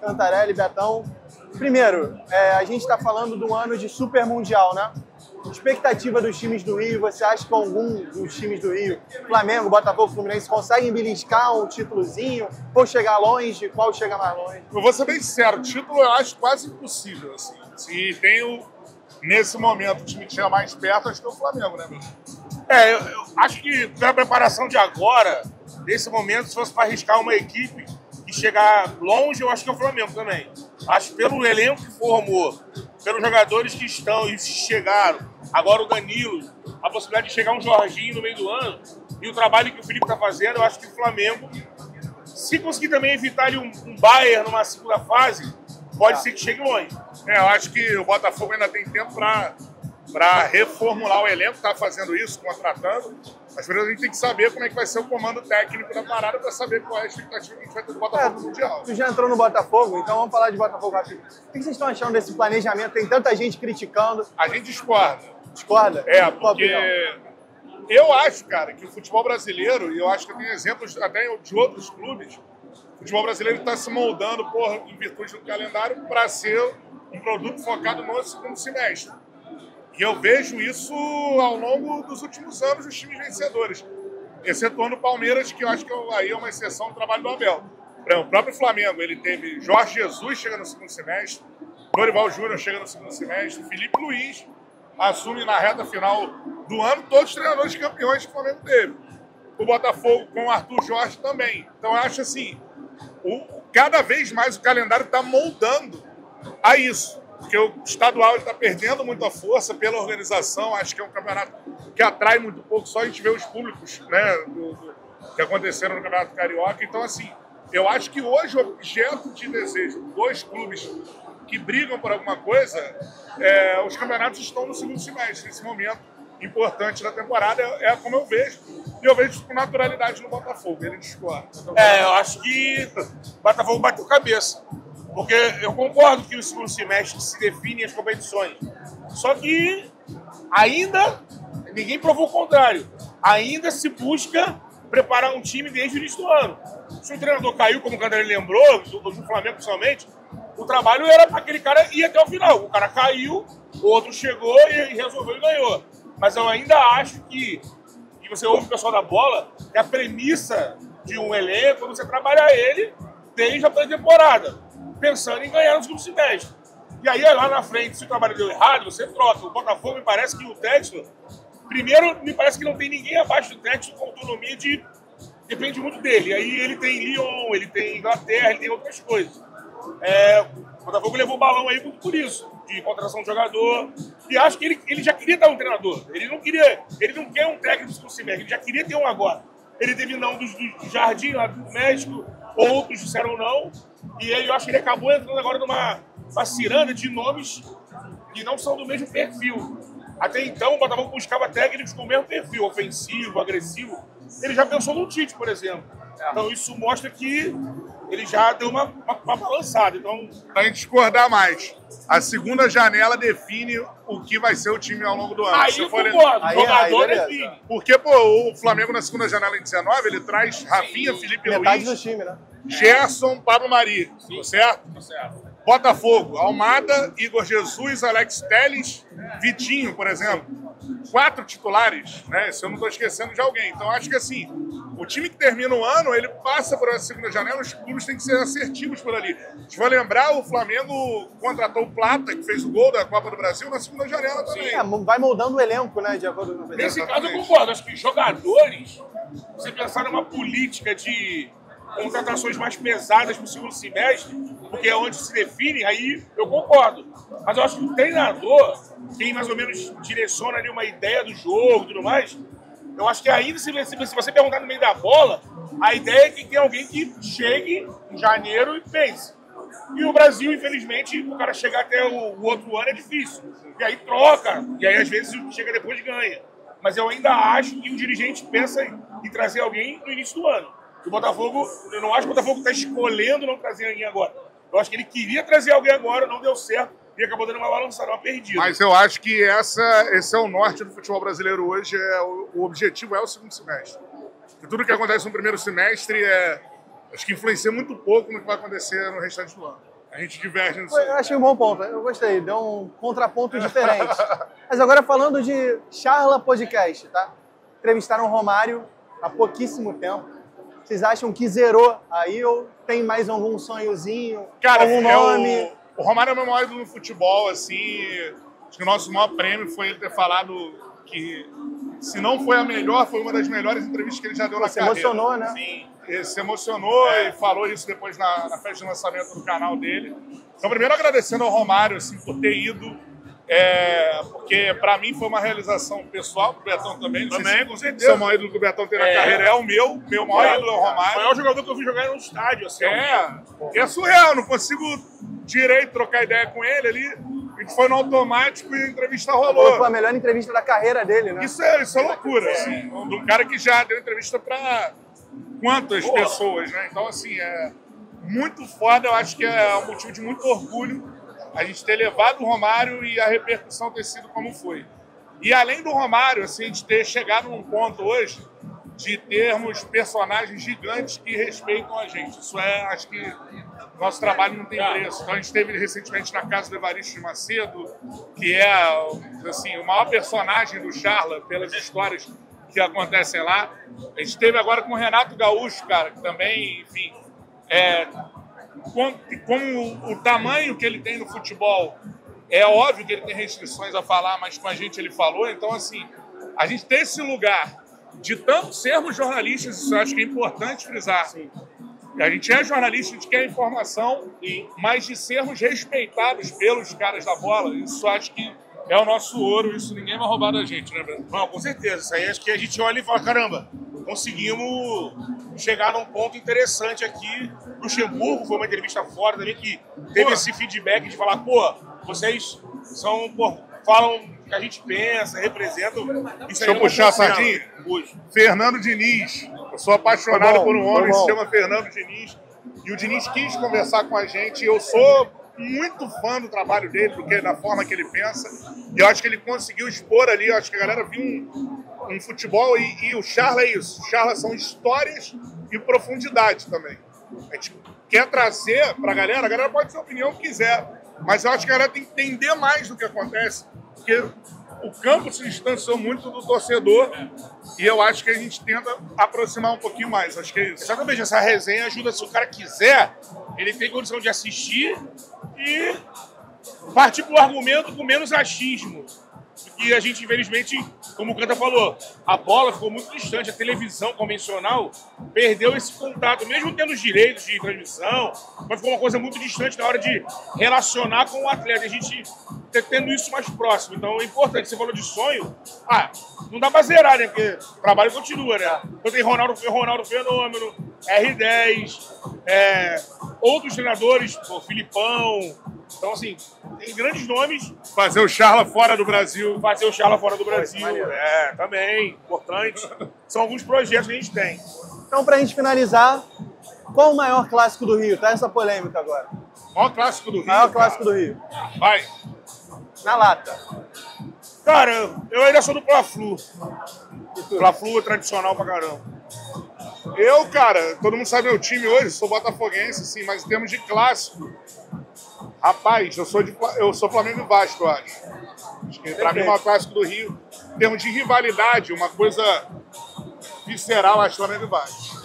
Cantarelli, Betão. Primeiro, a gente está falando de um ano de super mundial, né? Expectativa dos times do Rio, você acha que algum dos times do Rio, Flamengo, Botafogo, Fluminense, conseguem beliscar um títulozinho? Ou chegar longe? Qual chega mais longe? Eu vou ser bem sincero, título eu acho quase impossível, assim. Se tem nesse momento, o time que chega mais perto, acho que é o Flamengo, né, meu? Eu acho que pela preparação de agora, nesse momento, se fosse para arriscar uma equipe e chegar longe, eu acho que é o Flamengo também. Acho que pelo elenco que formou, pelos jogadores que estão e chegaram, agora o Danilo, a possibilidade de chegar um Jorginho no meio do ano, e o trabalho que o Felipe está fazendo, eu acho que o Flamengo, se conseguir também evitar ali um Bayern numa segunda fase, pode ser que chegue longe. Eu acho que o Botafogo ainda tem tempo para reformular o elenco, está fazendo isso, contratando. Mas primeiro a gente tem que saber como é que vai ser o comando técnico da parada para saber qual é a expectativa que a gente vai ter do Botafogo no Mundial. Tu já entrou no Botafogo, então vamos falar de Botafogo rápido. O que vocês estão achando desse planejamento? Tem tanta gente criticando. A gente discorda. Discorda? Porque eu acho, cara, que o futebol brasileiro, e eu acho que eu tenho exemplos até de outros clubes, o futebol brasileiro está se moldando, em virtude do calendário, para ser um produto focado no segundo semestre. E eu vejo isso ao longo dos últimos anos dos times vencedores. Excetuando o Palmeiras, que eu acho que aí é uma exceção do trabalho do Abel. O próprio Flamengo, ele teve Jorge Jesus chega no segundo semestre, Dorival Júnior chega no segundo semestre, Felipe Luiz assume na reta final do ano todos os treinadores campeões que o Flamengo teve. O Botafogo com o Arthur Jorge também. Então eu acho assim, cada vez mais o calendário está moldando a isso. Porque o estadual está perdendo muita força pela organização. Acho que é um campeonato que atrai muito pouco. Só a gente vê os públicos, né, que aconteceram no Campeonato Carioca. Então, assim, eu acho que hoje o objeto de desejo dos clubes que brigam por alguma coisa, os campeonatos estão no segundo semestre. Nesse momento importante da temporada, é como eu vejo. E eu vejo com naturalidade no Botafogo. Ele discorda. Eu acho que o Botafogo bateu cabeça. Porque eu concordo que no segundo semestre se definem as competições. Só que ainda ninguém provou o contrário. Ainda se busca preparar um time desde o início do ano. Se o treinador caiu, como o Cantarelli lembrou, do Flamengo principalmente, o trabalho era para aquele cara ir até o final. O cara caiu, o outro chegou e resolveu e ganhou. Mas eu ainda acho que, e você ouve o pessoal da bola, que a premissa de um elenco é você trabalhar ele desde a pré-temporada, pensando em ganhar no segundo semestre. E aí, lá na frente, se o trabalho deu errado, você troca. O Botafogo, me parece que o técnico... Primeiro, me parece que não tem ninguém abaixo do técnico com autonomia de... Depende muito dele. Aí ele tem Lyon, ele tem Inglaterra, ele tem outras coisas. O Botafogo levou o balão aí muito por isso, de contratação de jogador. E acho que ele já queria dar um treinador. Ele não quer um técnico do segundo semestre, ele já queria ter um agora. Ele teve não do Jardim, lá do México, outros disseram não. E eu acho que ele acabou entrando agora numa ciranda de nomes que não são do mesmo perfil. Até então, o Botafogo buscava técnicos com o mesmo perfil, ofensivo, agressivo. Ele já pensou no Tite, por exemplo. Então isso mostra que ele já deu uma balançada. Então, pra gente discordar mais, a segunda janela define o que vai ser o time ao longo do ano. Aí eu concordo, o jogador define. Porque, o Flamengo na segunda janela em 19, ele traz Rafinha, Felipe Metade Luiz, do time, né? Gerson, Pablo Mari, tá certo? Tá certo. Botafogo, Almada, Igor Jesus, Alex Telles, Vitinho, por exemplo. 4 titulares, né? Se eu não estou esquecendo de alguém. Então, acho que assim, o time que termina o ano, ele passa por essa segunda janela, os clubes têm que ser assertivos por ali. A gente vai lembrar, o Flamengo contratou o Plata, que fez o gol da Copa do Brasil, na segunda janela também. Vai moldando o elenco, né? De acordo com o Nesse caso, eu concordo. Acho que jogadores, você pensar numa política de contratações mais pesadas para o segundo semestre, porque é onde se define, aí eu concordo. Mas eu acho que o treinador, quem mais ou menos direciona ali uma ideia do jogo e tudo mais, eu acho que ainda, se você perguntar no meio da bola, a ideia é que tem alguém que chegue em janeiro e pense. E o Brasil, infelizmente, o cara chegar até o outro ano é difícil. E aí troca, e aí às vezes chega depois e ganha. Mas eu ainda acho que o dirigente pensa em trazer alguém no início do ano. O Botafogo, eu não acho que o Botafogo está escolhendo não trazer alguém agora. Eu acho que ele queria trazer alguém agora, não deu certo, e acabou dando uma balançada, uma perdida. Mas eu acho que esse é o norte do futebol brasileiro hoje, o objetivo é o segundo semestre. E tudo que acontece no primeiro semestre acho que influencia muito pouco no que vai acontecer no restante do ano. A gente diverge nisso. Eu achei um bom ponto, eu gostei, deu um contraponto diferente. Mas agora falando de Charla Podcast, tá? Entrevistaram o Romário há pouquíssimo tempo. Vocês acham que zerou aí ou tem mais algum sonhozinho, Cara, algum nome? O Romário é o meu maior ídolo no futebol, assim. Acho que o nosso maior prêmio foi ele ter falado que, se não foi a melhor, foi uma das melhores entrevistas que ele já deu na carreira. Se emocionou, né? Sim, ele se emocionou e falou isso depois na festa de lançamento do canal dele. Então, primeiro agradecendo ao Romário, assim, por ter ido, porque pra mim foi uma realização pessoal, pro Betão também. Também, com certeza. O maior ídolo que o Betão tem na carreira é o meu maior ídolo é o Romário. O maior jogador que eu vi jogar no estádio, assim. É surreal, não consigo direito trocar ideia com ele ali. A gente foi no automático e a entrevista rolou. Foi a melhor entrevista da carreira dele, né? Isso é loucura, assim. De um cara que já deu entrevista pra quantas pessoas, né? Então, assim, é muito foda. Eu acho que é um motivo de muito orgulho a gente ter levado o Romário e a repercussão ter sido como foi. E além do Romário, assim, a gente ter chegado num ponto hoje de termos personagens gigantes que respeitam a gente. Isso acho que nosso trabalho não tem preço. Então a gente esteve recentemente na casa do Evaristo de Macedo, que é, assim, o maior personagem do Charla, pelas histórias que acontecem lá. A gente esteve agora com o Renato Gaúcho, cara, que também, enfim, como o tamanho que ele tem no futebol, é óbvio que ele tem restrições a falar, mas com a gente ele falou. Então, assim, a gente tem esse lugar de tanto sermos jornalistas, isso eu acho que é importante frisar. Sim. A gente é jornalista, a gente quer informação, mas de sermos respeitados pelos caras da bola, isso eu acho que é o nosso ouro, isso ninguém vai roubar da gente, né, Breno? Não, com certeza. Isso aí acho que a gente olha e fala, caramba, conseguimos chegar num ponto interessante aqui. Luxemburgo foi uma entrevista fora também que teve esse feedback de falar, vocês falam o que a gente pensa, representam. Deixa eu puxar a sardinha. Fernando Diniz. Eu sou apaixonado por um homem que se chama Fernando Diniz. E o Diniz quis conversar com a gente. Eu sou muito fã do trabalho dele, da forma que ele pensa. E eu acho que ele conseguiu expor ali. Eu acho que a galera viu um futebol e o Charla é isso. O Charla são histórias e profundidade também. A gente quer trazer pra galera, a galera pode ter a opinião que quiser. Mas eu acho que a galera tem que entender mais do que acontece, porque o campo se distanciou muito do torcedor e eu acho que a gente tenta aproximar um pouquinho mais. Acho que é isso. Exatamente, essa resenha ajuda, se o cara quiser, ele tem condição de assistir e partir pro argumento com menos achismo. Porque a gente, infelizmente, como o Canta falou, a bola ficou muito distante, a televisão convencional perdeu esse contato, mesmo tendo os direitos de transmissão, mas ficou uma coisa muito distante na hora de relacionar com o atleta, a gente tendo isso mais próximo. Então é importante, você falou de sonho, não dá pra zerar, né, porque o trabalho continua, né? Então tem Ronaldo Fenômeno, R10, outros treinadores, Filipão. Então, assim, tem grandes nomes. Fazer o Charla fora do Brasil. Também, importante. São alguns projetos que a gente tem. Então, pra gente finalizar, qual o maior clássico do Rio? Tá essa polêmica agora. Maior clássico do Rio. Maior clássico do Rio. Vai. Na lata. Cara, eu ainda sou do Fla-Flu. Fla-Flu é tradicional pra caramba. Eu, cara, todo mundo sabe meu time hoje, sou botafoguense, sim, mas em termos de clássico, rapaz, eu sou Flamengo e Vasco, eu acho. Acho que pra mim é o maior clássico do Rio. Em termos de rivalidade, uma coisa visceral, acho Flamengo e Vasco.